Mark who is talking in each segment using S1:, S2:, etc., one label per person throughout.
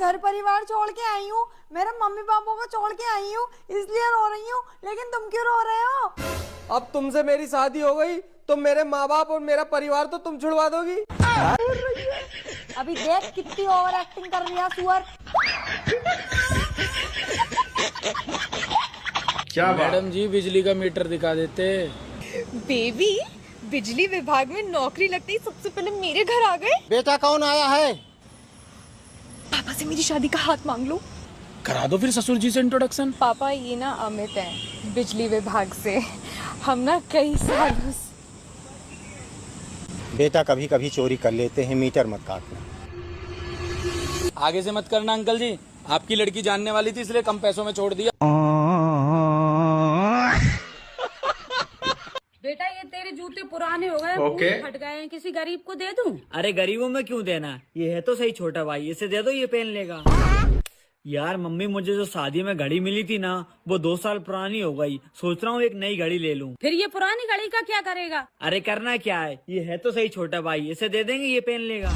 S1: घर परिवार छोड़ के आई हूँ, मेरे मम्मी पापा को छोड़ के आई हूँ, इसलिए रो रही हूँ। लेकिन तुम क्यों रो रहे हो?
S2: अब तुमसे मेरी शादी हो गई तो मेरे माँ बाप और मेरा परिवार तो तुम छुड़वा दोगी।
S1: अभी देख कितनी ओवर एक्टिंग कर रही है सुअर।
S3: क्या
S4: मैडम जी बिजली का मीटर दिखा देते।
S5: बेबी, बिजली विभाग में नौकरी लगते ही सबसे पहले मेरे घर आ गए।
S6: बेटा कौन आया है?
S5: पापा से मेरी शादी का हाथ मांग लो।
S4: करा दो फिर ससुर जी से इंट्रोडक्शन।
S5: पापा ये ना अमित हैं, बिजली विभाग से। हम ना कई सालों से।
S6: बेटा कभी कभी चोरी कर लेते हैं, मीटर मत काटना।
S4: आगे से मत करना अंकल जी, आपकी लड़की जानने वाली थी इसलिए कम पैसों में छोड़ दिया।
S7: बेटा ये तेरे जूते पुराने हो गए,
S3: ओके।
S7: फट गए हैं, किसी गरीब को दे दूं?
S8: अरे गरीबों में क्यों देना, ये है तो सही छोटा भाई, इसे दे दो, ये पहन लेगा। यार मम्मी, मुझे जो शादी में घड़ी मिली थी ना, वो 2 साल पुरानी हो गई। सोच रहा हूँ एक नई घड़ी ले लूं।
S7: फिर ये पुरानी घड़ी का क्या करेगा?
S8: अरे करना क्या है, ये है तो सही छोटा भाई, इसे दे देंगे, ये पहन लेगा।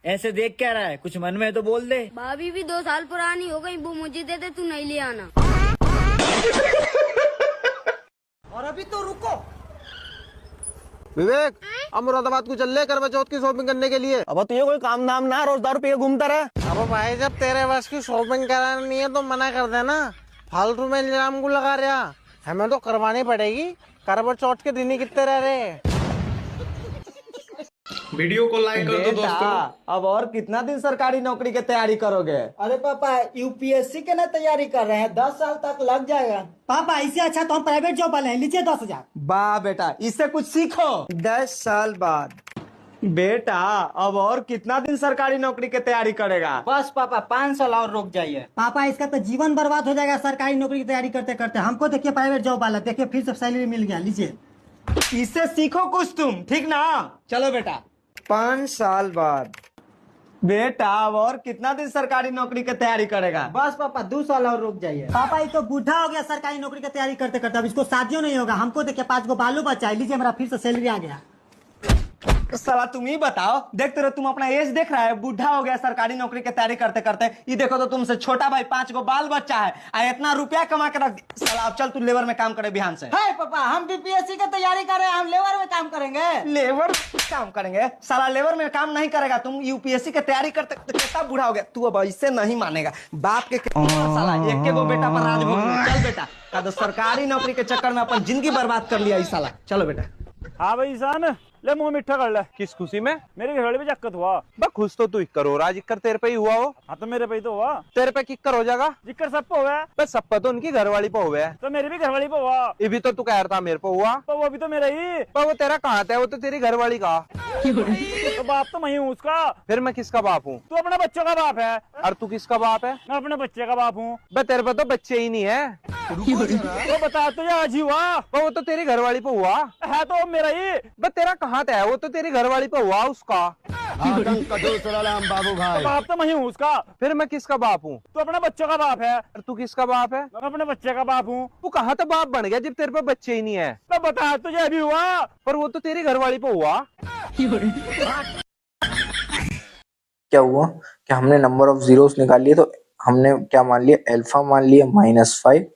S8: ऐसे देख क्या रहा है, कुछ मन में है तो बोल दे।
S9: भाभी भी 2 साल पुरानी हो गई, वो मुझे दे दे, तू नहीं ले आना।
S2: और अभी तो रुको।
S6: विवेक, अब मुरादाबाद को चल ले करवा चौथ की शॉपिंग करने के लिए। अब तो ये कोई काम धाम ना, रोज 10 रुपये घूमता रहे। अब भाई जब तेरे बस की शॉपिंग करानी है तो मना कर देना, फालतू में इल्जाम को लगा रहा। हमें तो करवानी पड़ेगी, करवा चौथ के दिन ही कितने रह रहे।
S3: वीडियो को लाइक कर दो दोस्तों।
S6: अब और कितना दिन सरकारी नौकरी की तैयारी करोगे?
S10: अरे पापा, यूपीएससी के ना तैयारी कर रहे हैं, 10 साल तक लग जाएगा। पापा इससे अच्छा तो हम प्राइवेट जॉब वाले हैं, लीजिए 10,000।
S6: वाह बेटा, इससे कुछ सीखो।
S10: 10 साल बाद।
S6: बेटा अब और कितना दिन सरकारी नौकरी की तैयारी करेगा?
S10: बस पापा 5 साल और रुक जाइए। पापा इसका तो जीवन बर्बाद हो जाएगा सरकारी नौकरी की तैयारी करते करते। हमको देखिए प्राइवेट जॉब वाला, देखिए फिर से सैलरी मिल गया, लीजिए।
S6: इससे सीखो कुछ तुम, ठीक ना?
S10: चलो बेटा।
S6: 5 साल बाद। बेटा अब और कितना दिन सरकारी नौकरी की तैयारी करेगा?
S10: बस पापा 2 साल और रुक जाइए। पापा ये तो बूढ़ा हो गया सरकारी नौकरी की तैयारी करते करते, अब इसको शादियों नहीं होगा। हमको देखिए 5 गो बालू बचा है, लीजिए मेरा फिर से सैलरी आ गया।
S6: साला तुम ही बताओ, देखते रहो, तुम अपना एज देख रहा है, बूढ़ा हो गया सरकारी नौकरी की तैयारी करते करते। ये देखो तो तुमसे छोटा भाई 5 गो बाल बच्चा है, इतना रुपया कमा के रख। साला अब चल तू लेबर में काम करे बिहान से।
S10: है पापा, हम बीपीएससी की तैयारी कर रहे हैं, हम लेबर में काम करेंगे।
S6: लेबर काम करेंगे? साला लेबर में काम नहीं करेगा, तुम यूपीएससी की तैयारी करते कितना बूढ़ा हो गया तू। अब इससे नहीं मानेगा, बाप के साला एक गो बेटा पर राज भोग। चल बेटा, का तो सरकारी नौकरी के चक्कर में अपन जिंदगी बर्बाद कर लिया इस साला। चलो बेटा।
S11: हाँ भाई ईशान, ले मुंह मिठा कर ले।
S3: किस खुशी में?
S11: मेरे घरवाले पे चक्कर हुआ।
S3: बस खुश तो तू इक्कर हो रहा, जिक्कर तेरे पे ही हुआ हो।
S11: हाँ तो मेरे पे ही तो हुआ।
S3: तेरे पे किक्कर हो जाएगा?
S11: जिक्कर सब पे हुआ है।
S3: बस सब पे तो उनकी घरवाली पे हुआ है,
S11: तो मेरे भी घरवाली पे हुआ।
S3: ये भी तो तू कह रहा था मेरे पे हुआ।
S11: तो वो भी तो मेरा ही।
S3: पर वो तेरा कहाँ था, वो तो तेरी घरवाली का।
S11: तो बाप तो मैं ही हूँ उसका।
S3: फिर मैं किसका बाप हूँ?
S11: तू अपने बच्चों का बाप है।
S3: और तू किसका बाप है?
S11: मैं अपने बच्चे का बाप हूँ।
S3: बस तेरे पे तो बच्चे ही नहीं है।
S11: तो बता तुझे आज ही हुआ।
S3: पर वो तो तेरी घरवाली पे हुआ
S11: है तो मेरा ही।
S3: बस तेरा कहाँ था, वो तो तेरी घरवाली पे हुआ उसका।
S6: बाबू भाई,
S11: तो बाप तो मैं ही हूँ उसका।
S3: फिर मैं किसका बाप हूँ?
S11: तू अपने बच्चों का बाप है।
S3: और तू किसका बाप है?
S11: मैं अपने बच्चे का बाप हूँ।
S3: तू कहाँ तो बाप बन गया जब तेरे पे बच्चे ही नहीं है?
S11: तो बता तुझे अभी हुआ।
S3: पर वो तो तेरी घरवाली पे हुआ।
S12: क्या हुआ कि हमने नंबर ऑफ जीरोस निकाल लिए, तो हमने क्या मान लिया, अल्फा मान लिया -5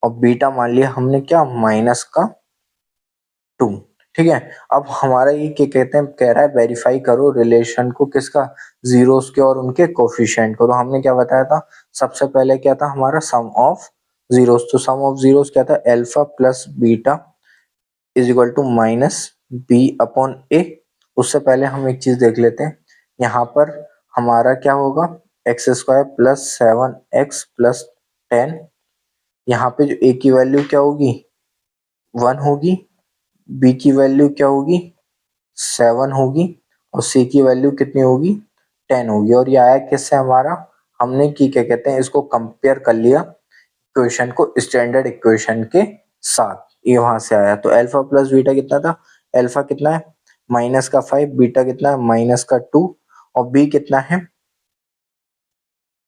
S12: और बीटा मान लिया हमने क्या, -2। ठीक है, अब हमारा ये क्या कहते हैं, कह रहा है वेरीफाई करो रिलेशन को, किसका, जीरोस के और उनके कोफिशिएंट को। तो हमने क्या बताया था, सबसे पहले क्या था हमारा सम ऑफ जीरोस। तो सम ऑफ जीरोस क्या था, alpha plus beta is equal to -b/a। उससे पहले हम एक चीज देख लेते हैं, यहाँ पर हमारा क्या होगा, x² + 7x + 10। यहाँ पे जो a की वैल्यू क्या होगी, 1 होगी, b की वैल्यू क्या होगी, 7 होगी, और c की वैल्यू कितनी होगी, 10 होगी। और ये आया किससे हमारा, हमने की क्या कहते हैं, इसको कंपेयर कर लिया इक्वेशन को स्टैंडर्ड इक्वेशन के साथ, ये वहां से आया। तो अल्फा प्लस बीटा कितना था, अल्फा कितना है -5, बीटा कितना है -2, और b कितना है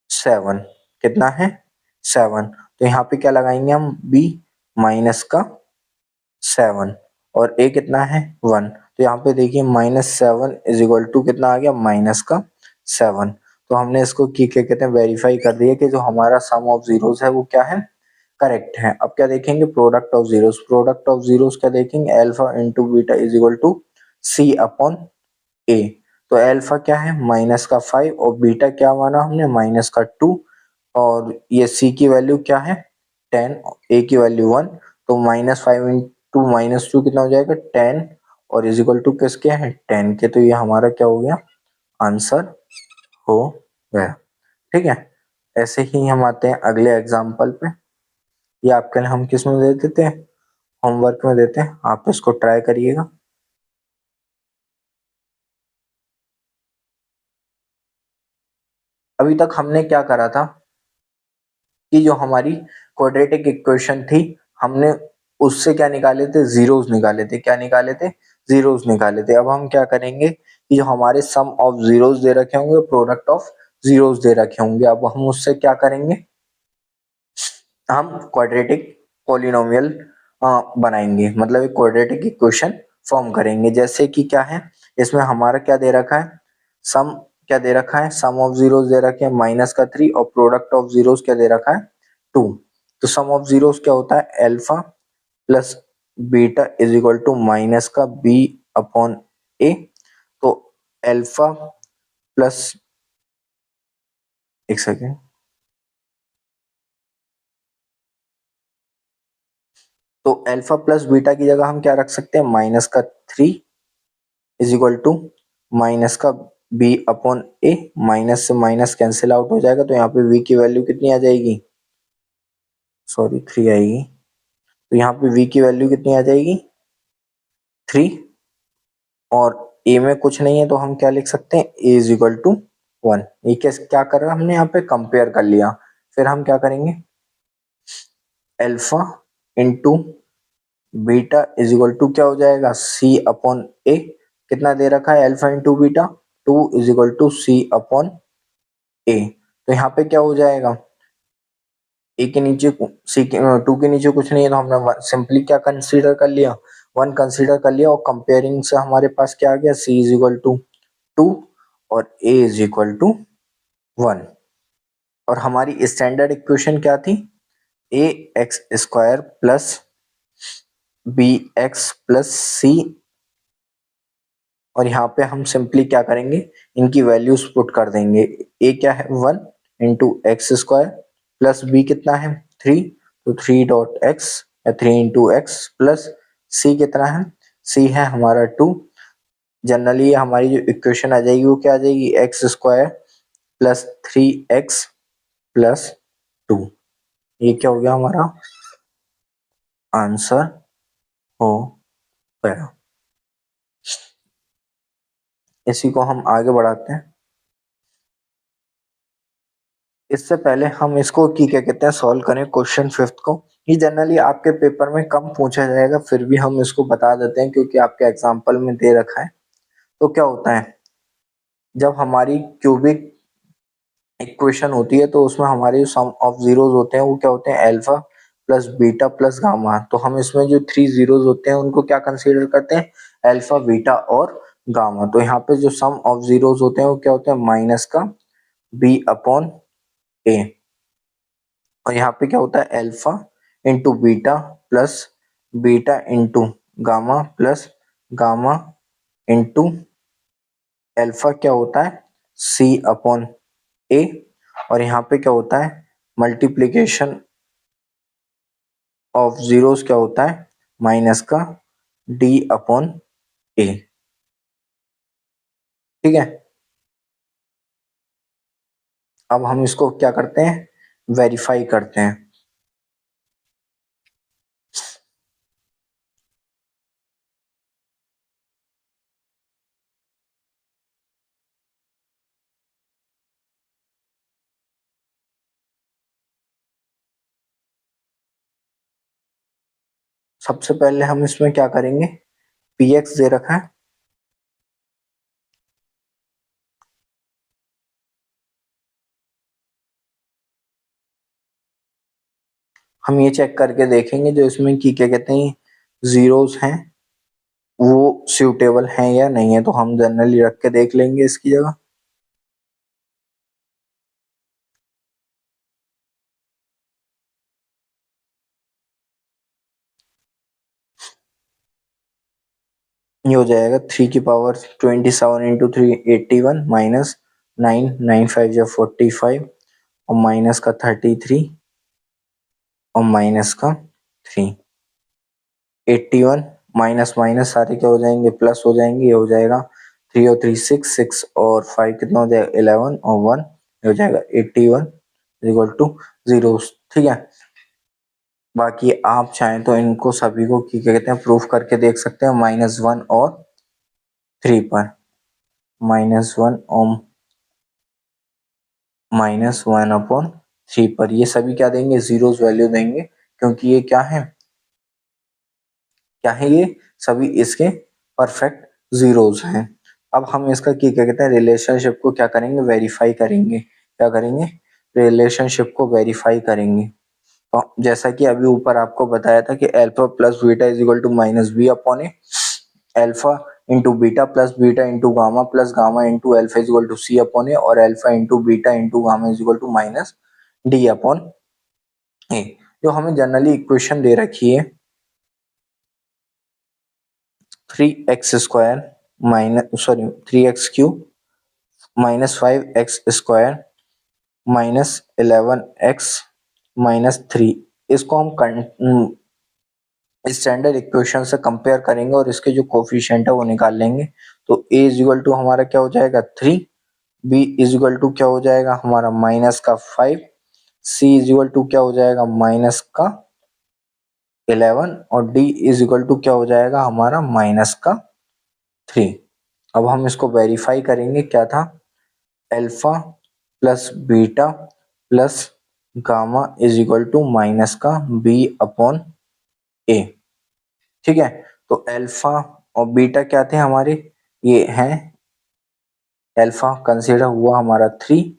S12: 7, कितना है 7। तो यहाँ पे क्या लगाएंगे हम, b -7 और a कितना है 1। तो यहाँ पे देखिए -7 = कितना आ गया, 7। तो हमने इसको क्या कहते हैं वेरीफाई कर दिया कि जो हमारा सम ऑफ जीरोस है वो क्या है, करेक्ट है। अब क्या देखेंगे, product of zeros. Product of zeros क्या देखेंगे, alpha into beta is equal to C upon A. तो अल्फा क्या है -5 और बीटा क्या माना हमने -2 और ये सी की वैल्यू क्या है 10, ए की वैल्यू 1। तो -5 इंटू -2 कितना हो जाएगा 10 और इज इक्वल टू किसके हैं 10 के। तो ये हमारा क्या हो गया, आंसर हो गया। ठीक है, ऐसे ही हम आते हैं अगले एग्जाम्पल पे। ये आपके लिए हम किस में दे देते हैं, होमवर्क में देते हैं, आप इसको ट्राई करिएगा। अभी तक हमने क्या करा था कि जो हमारी क्वाड्रेटिक इक्वेशन थी हमने उससे क्या निकाले थे, जीरोस निकाले थे। क्या निकाले थे, जीरोस निकाले थे। अब हम क्या करेंगे कि जो हमारे सम ऑफ जीरोस दे रखे होंगे, प्रोडक्ट ऑफ जीरोस दे रखे होंगे, अब हम उससे क्या करेंगे, हम क्वाड्रेटिक पॉलिनोमियल बनाएंगे, मतलब एक क्वाड्रेटिक इक्वेशन फॉर्म करेंगे। जैसे कि क्या है, इसमें हमारा क्या दे रखा है, सम क्या दे रखा है, सम ऑफ जीरोस दे रखे हैं -3 और प्रोडक्ट ऑफ जीरोस क्या दे रखा है 2। तो सम ऑफ जीरोस क्या होता है, alpha plus beta is equal to -b upon A. तो अल्फा प्लस, एक सेकेंड, तो अल्फा प्लस बीटा की जगह हम क्या रख सकते हैं, -3 is equal to -b upon A. Minus से माइनस कैंसिल आउट हो जाएगा, तो यहाँ पे v की वैल्यू कितनी आ जाएगी, सॉरी 3 आएगी। तो यहाँ पे v की वैल्यू कितनी आ जाएगी 3 और a में कुछ नहीं है तो हम क्या लिख सकते हैं, a इज इक्वल टू 1। ये क्या कर रहा है, हमने यहाँ पे कंपेयर कर लिया। फिर हम क्या करेंगे, alpha into beta is equal to क्या हो जाएगा, c अपॉन ए। कितना दे रखा है, alpha into beta 2 is equal to c upon A. तो यहाँ पे क्या हो जाएगा, ए के नीचे सी के 2 के नीचे कुछ नहीं है तो हमने सिंपली क्या कंसीडर कर लिया, 1 कंसीडर कर लिया। और कंपेयरिंग से हमारे पास क्या आ गया, c इज इक्वल टू 2 और a इज इक्वल टू 1। और हमारी स्टैंडर्ड इक्वेशन क्या थी, ax² plus bx plus c। और यहाँ पे हम सिंपली क्या करेंगे, इनकी वैल्यूज पुट कर देंगे। a क्या है 1 इंटू x² प्लस b कितना है 3, तो 3.x या 3 इंटू एक्स प्लस c कितना है, c है हमारा 2। जनरली हमारी जो इक्वेशन आ जाएगी वो क्या आ जाएगी, x² प्लस 3x प्लस 2। ये क्या हो गया, हमारा आंसर हो गया। इसी को हम आगे बढ़ाते हैं। इससे पहले हम इसको क्या कहते हैं सॉल्व करें क्वेश्चन 5 को। ये जनरली आपके पेपर में कम पूछा जाएगा, फिर भी हम इसको बता देते हैं क्योंकि आपके एग्जाम्पल में दे रखा है। तो क्या होता है, जब हमारी क्यूबिक इक्वेशन होती है तो उसमें हमारे सम ऑफ जीरोस होते हैं वो क्या होते हैं, alpha plus beta plus gamma. तो हम इसमें जो 3 जीरोस होते हैं उनको क्या कंसीडर करते हैं, अल्फा बीटा और गामा। तो यहाँ पे जो सम ऑफ जीरोस होते हैं वो क्या होते हैं, माइनस का b अपॉन ए। और यहाँ पे क्या होता है, alpha into beta plus beta into gamma plus gamma into alpha क्या होता है c अपॉन ए। और यहाँ पे क्या होता है, मल्टीप्लीकेशन ऑफ जीरोस क्या होता है, माइनस का d अपॉन ए। ठीक है, अब हम इसको क्या करते हैं, वेरीफाई करते हैं। सबसे पहले हम इसमें क्या करेंगे, px दे रखा है, हम ये चेक करके देखेंगे जो इसमें की क्या कहते हैं जीरोस हैं वो सूटेबल हैं या नहीं है। तो हम जनरली रख के देख लेंगे इसकी जगह। ये हो जाएगा 3 की पावर 27 इंटू 3 81 माइनस 9 9 5 या 45 और माइनस का 33 और माइनस का 3 81 माइनस माइनस सारे क्या हो जाएंगे प्लस हो जाएंगे। ये हो जाएगा 3 और 3 6 6 और 5 कितना हो जाएगा 11 और 1 ये हो जाएगा 81 इक्वल टू 0। ठीक है, बाकी आप चाहें तो इनको सभी को क्या कहते हैं प्रूफ करके देख सकते हैं -1 और 3 पर, -1 और -1/3 पर ये सभी क्या देंगे जीरोस वैल्यू देंगे, क्योंकि ये क्या है ये सभी इसके परफेक्ट जीरोस हैं। अब हम इसका क्या कहते हैं रिलेशनशिप को क्या करेंगे वेरीफाई करेंगे। क्या करेंगे रिलेशनशिप को वेरीफाई करेंगे। तो जैसा कि अभी ऊपर आपको बताया था कि alpha plus beta is equal to -b/a, alpha into beta plus beta into gamma plus gamma into alpha is equal to c/a और alpha into beta into gamma is equal to -d/a। जो हमें generally equation दे रखी है 3x² -3x³ -5x² -11x इसको हम standard equation से compare करेंगे और इसके जो कोफिशिएंट है वो निकाल लेंगे। तो a इज इक्वल टू हमारा क्या हो जाएगा 3, b इज इक्वल टू क्या हो जाएगा हमारा -5, c इज इक्वल टू क्या हो जाएगा -11 और d इज इक्वल टू क्या हो जाएगा हमारा -3। अब हम इसको वेरीफाई करेंगे। क्या था alpha plus beta plus gamma is equal to -b/a। ठीक है, तो अल्फा और बीटा क्या थे हमारे, ये हैं अल्फा कंसीडर हुआ हमारा 3,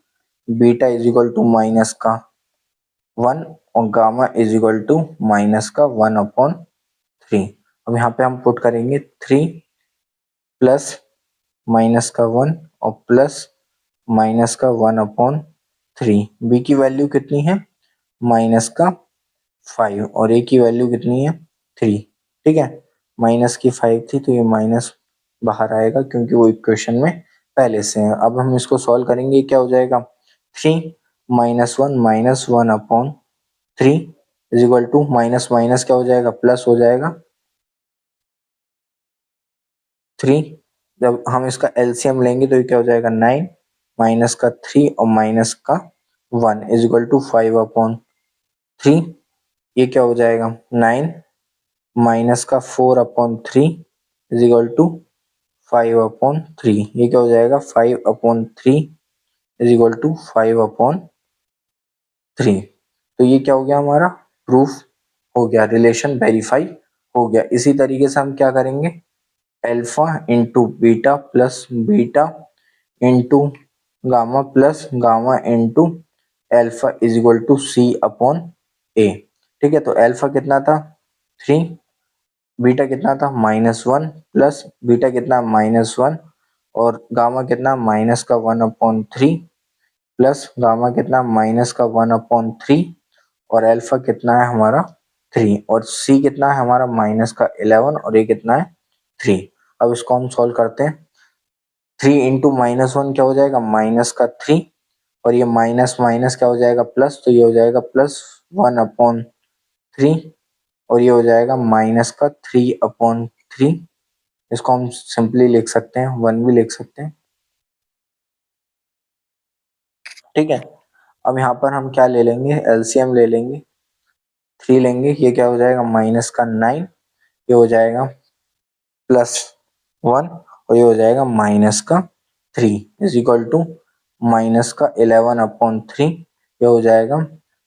S12: बीटा इज इक्वल टू -1 और गामा इज इक्वल टू -1/3। अब यहाँ पे हम पुट करेंगे 3 प्लस -1 और प्लस -1/3। बी की वैल्यू कितनी है -5 और ए की वैल्यू कितनी है 3। ठीक है, माइनस की 5 थी तो ये माइनस बाहर आएगा क्योंकि वो इक्वेशन में पहले से है। अब हम इसको सॉल्व करेंगे, क्या हो जाएगा 3 -1 -1/3 is equal to minus minus क्या हो जाएगा प्लस हो जाएगा 3। जब हम इसका एलसीएम लेंगे तो ये क्या हो जाएगा 9 माइनस का 3 और माइनस का 1 इज इक्वल टू 5/3। ये क्या हो जाएगा 9 माइनस का 4/3 इज इक्वल टू 5/3। ये क्या हो जाएगा 5/3 इज इक्वल टू 5/3। तो ये क्या हो गया हमारा प्रूफ हो गया, रिलेशन वेरीफाई हो गया। इसी तरीके से हम क्या करेंगे alpha into beta plus beta into gamma plus gamma into alpha is equal to c/a। ठीक है, तो अल्फा कितना था 3, बीटा कितना था -1 प्लस बीटा कितना -1 और गामा कितना -1/3 प्लस गामा कितना -1/3 और अल्फा कितना है हमारा 3 और c कितना है हमारा -11 और ये कितना है 3। अब इसको हम सॉल्व करते हैं। 3 इंटू -1 क्या हो जाएगा -3 और ये माइनस माइनस क्या हो जाएगा प्लस, तो ये हो जाएगा +1/3 और ये हो जाएगा -3/3। इसको हम सिंपली लिख सकते हैं 1 भी लिख सकते हैं। ठीक है, अब यहाँ पर हम क्या ले लेंगे एलसीएम ले लेंगे 3 लेंगे। ये क्या हो जाएगा -9, ये हो जाएगा +1 और ये हो जाएगा -3 इज इक्वल टू -11/3। ये हो जाएगा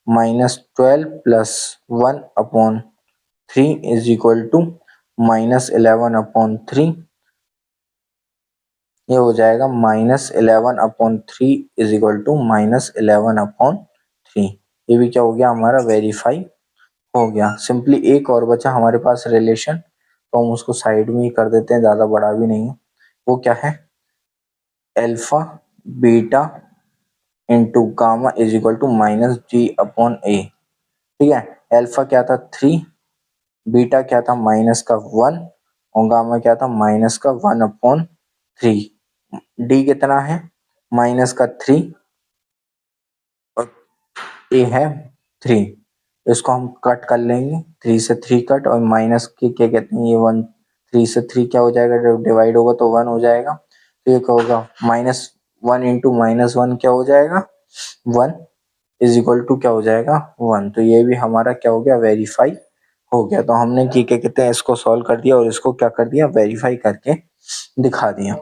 S12: -12 + 1/3 इज इक्वल टू -11/3। ये हो जाएगा -11/3 इज इक्वल टू -11/3। ये भी क्या हो गया हमारा वेरीफाई हो गया। सिंपली एक और बचा हमारे पास रिलेशन, तो हम उसको साइड में ही कर देते हैं, ज़्यादा बड़ा भी नहीं है। वो क्या है alpha beta into gamma is equal to -g/a। ठीक है, अल्फा क्या था 3, बीटा क्या था -1 और गामा क्या था, माइनस का 1/3। डी कितना है, माइनस का 3 और ए है 3। इसको हम कट कर लेंगे, 3 से 3 कट, और माइनस के क्या कहते हैं, ये 1, 3 से 3 क्या हो जाएगा, जब डिवाइड होगा तो 1 हो जाएगा। तो ये क्या होगा, -1 इंटू -1 क्या हो जाएगा, 1 इज इक्वल टू क्या हो जाएगा, 1। तो ये भी हमारा क्या हो गया, वेरीफाई हो गया। तो हमने क्या कहते हैं, इसको सॉल्व कर दिया और इसको क्या कर दिया, वेरीफाई करके दिखा दिया।